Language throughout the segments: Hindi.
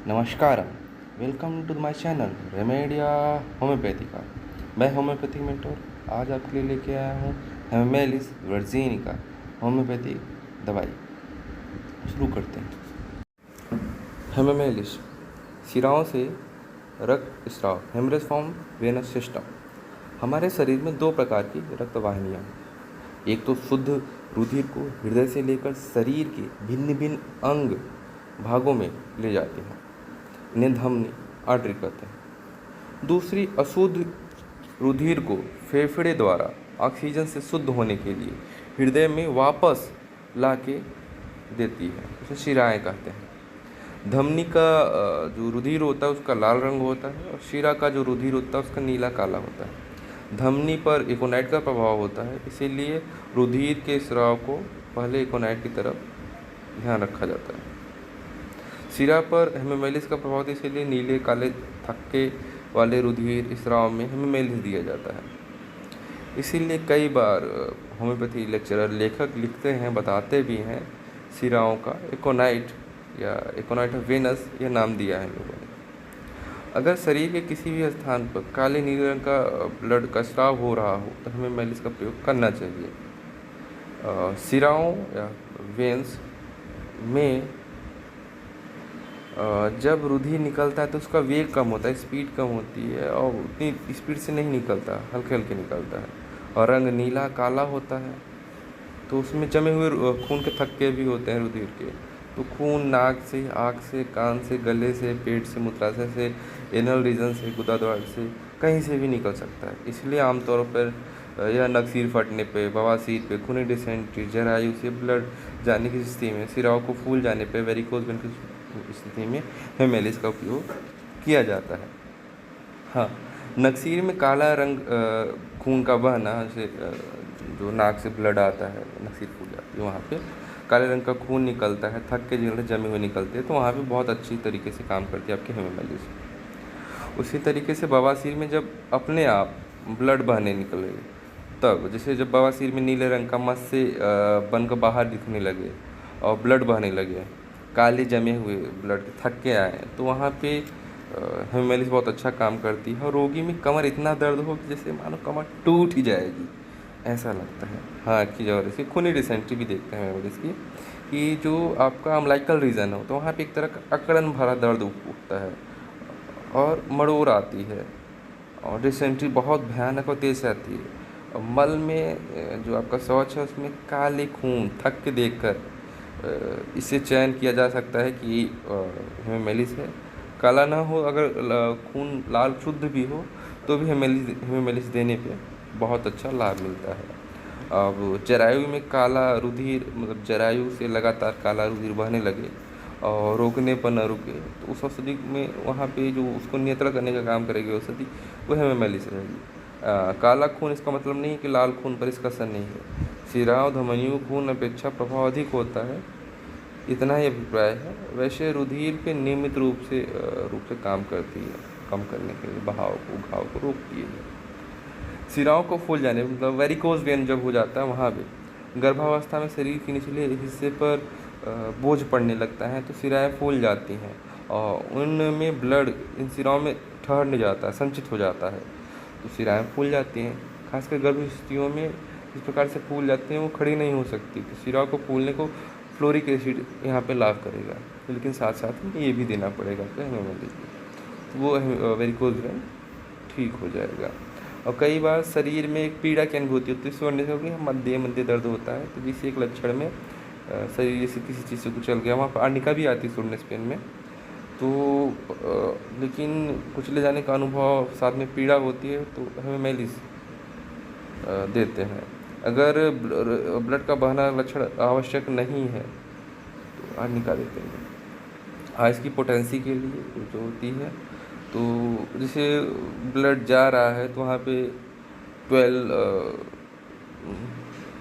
नमस्कार, वेलकम टू माय चैनल रेमेडिया होम्योपैथिका। मैं होम्योपैथिक मेंटोर आज आपके लिए लेके आया हूँ हेमेलिस वर्जीनिका होम्योपैथिक दवाई। शुरू करते हैं। हेमेलिस शिराओं से रक्त स्राव, हेमरेज फॉर्म वेनस सिस्टम। हमारे शरीर में दो प्रकार की रक्त वाहिनियाँ हैं। एक तो शुद्ध रुधिर को हृदय से लेकर शरीर के भिन्न भिन्न अंग भागों में ले जाती हैं, इन्हें धमनी आर्टरी कहते हैं। दूसरी अशुद्ध रुधिर को फेफड़े द्वारा ऑक्सीजन से शुद्ध होने के लिए हृदय में वापस ला के देती है, उसे शिराएँ कहते हैं। धमनी का जो रुधिर होता है उसका लाल रंग होता है और शिरा का जो रुधिर होता है उसका नीला काला होता है। धमनी पर एकोनाइट का प्रभाव होता है, इसीलिए रुधिर के स्राव को पहले एकोनाइट की तरफ ध्यान रखा जाता है। शिरा पर हेमेमेलिस का प्रभाव होता है, इसीलिए नीले काले थक्के वाले रुधिर स्राव में हेमेमेलिस दिया जाता है। इसीलिए कई बार होम्योपैथी लेक्चरर लेखक लिखते हैं, बताते भी हैं, शिराओं का एकोनाइट या एकोनाइट ऑफ वेनस यह नाम दिया है लोगों ने। अगर शरीर के किसी भी स्थान पर काले नीले रंग का ब्लड का स्राव हो रहा हो तो हेमेमेलिस का प्रयोग करना चाहिए। शिराओं या वेन्स में जब रुधिर निकलता है तो उसका वेग कम होता है, स्पीड कम होती है और उतनी स्पीड से नहीं निकलता, हल्के हल्के निकलता है और रंग नीला काला होता है। तो उसमें जमे हुए खून के थक्के भी होते हैं रुधिर के। तो खून नाक से, आँख से, कान से, गले से, पेट से, मूत्राशय से, एनल रीजन से, गुदाद्वार से, कहीं से भी निकल सकता है। इसलिए आमतौर पर या नक्सीर फटने पे, बवासीर पे, खूनी डिसेंट्री, जरायु से ब्लड जाने की स्थिति में, सिराओं को फूल जाने पे, वेरिकोज वेन की स्थिति में हेमेलिस का उपयोग किया जाता है। हाँ, नक्सीर में काला रंग खून का बहना, जैसे जो नाक से ब्लड आता है, नक्सीर फूल जाती है, वहाँ पे काले रंग का खून निकलता है, थक्के जिनके जमे हुए निकलते हैं, तो वहाँ पे बहुत अच्छी तरीके से काम करती है आपकी हेमेमेलिस। उसी तरीके से बवासीर में जब अपने आप ब्लड बहने निकले, तब जैसे जब बवासीर में नीले रंग का मस से बनकर बाहर दिखने लगे और ब्लड बहने लगे, काले जमे हुए ब्लड के थक्के आए, तो वहाँ पे हेमेलिस बहुत अच्छा काम करती है। और रोगी में कमर इतना दर्द हो कि जैसे मानो कमर टूट ही जाएगी, ऐसा लगता है। हाँ, की जरूरत से खूनी डिसेंट्री भी देखते हैं हेमेलिस की, कि जो आपका अम्लाइकल रीजन हो तो वहाँ पे एक तरह का अकड़न भरा दर्द उठता है और मरोड़ आती है और डिसेंट्री बहुत भयानक और तेज आती है। और मल में जो आपका शौच है उसमें काले खून थक्के देखकर इससे चयन किया जा सकता है कि हेमेलिस है। काला ना हो, अगर खून लाल शुद्ध भी हो तो भी हेमेलिस देने पे बहुत अच्छा लाभ मिलता है। अब जरायु में काला रुधिर, मतलब जरायु से लगातार काला रुधिर बहने लगे और रोकने पर न रुके, तो उस औषधि में वहाँ पे जो उसको नियंत्रण करने का काम करेगी औषधि, वो हेमेमेलिस रहेगी। काला खून इसका मतलब नहीं है कि लाल खून पर इसका असर नहीं है। शिराओं धमनियों खून अपेक्षा प्रभाव अधिक होता है, इतना ही अभिप्राय है। वैसे रुधिर पे नियमित रूप से काम करती है, कम करने के लिए घाव को रोकती है। शिराओं को फूल जाने, मतलब वेरिकोज वेन जब हो जाता है वहाँ पे गर्भावस्था में शरीर के निचले हिस्से पर बोझ पड़ने लगता है तो शिराएँ फूल जाती हैं और उनमें ब्लड इन शिराओं में ठहर नहीं जाता है, संचित हो जाता है, तो शिराएँ फूल जाती हैं। खासकर गर्भ स्थितियों में इस प्रकार से फूल जाती हैं, वो खड़ी नहीं हो सकती, तो शिराओं को फूलने को फ्लोरिक एसिड यहाँ पे लाभ करेगा, लेकिन साथ साथ में ये भी देना पड़ेगा तो हेमेमेलिस, तो वो वेरिकोज वेन ठीक हो जाएगा। और कई बार शरीर में एक पीड़ा की अनुभूति होती है, सोने से होगी मध्य दर्द होता है, तो जिस एक लक्षण में शरीर से किसी चीज़ से कुचल गया, वहाँ पर आर्निका भी आती है सोडनेस पेन में, तो लेकिन कुचले जाने का अनुभव साथ में पीड़ा होती है तो हेमेमेलिस देते हैं। अगर ब्लड का बहना लक्षण आवश्यक नहीं है तो आर्निका देते हैं। हाँ, इसकी पोटेंसी के लिए जो होती है, तो जैसे ब्लड जा रहा है तो वहाँ पे 12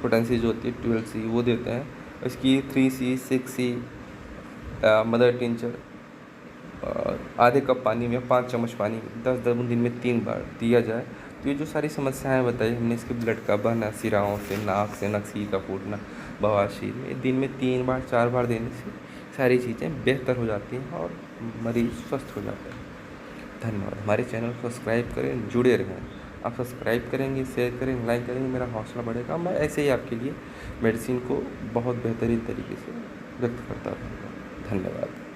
पोटेंसी जो होती है 12C वो देते हैं। इसकी 3C 6C मदर टिंचर आधे कप पानी में 5 चम्मच पानी 10 दिन में 3 बार दिया जाए, तो ये जो सारी समस्याएं बताई हमने, इसके ब्लड का बहना, सिराओं से, नाक से, नक्सीर का फूटना, बवासीर में दिन में 3 बार 4 बार देने से सारी चीज़ें बेहतर हो जाती हैं और मरीज स्वस्थ हो जाते हैं। धन्यवाद। हमारे चैनल को सब्सक्राइब करें, जुड़े रहें। आप सब्सक्राइब करेंगे, शेयर करेंगे, लाइक करेंगे, मेरा हौसला बढ़ेगा। मैं ऐसे ही आपके लिए मेडिसिन को बहुत बेहतरीन तरीके से व्यक्त करता रहूँगा। धन्यवाद।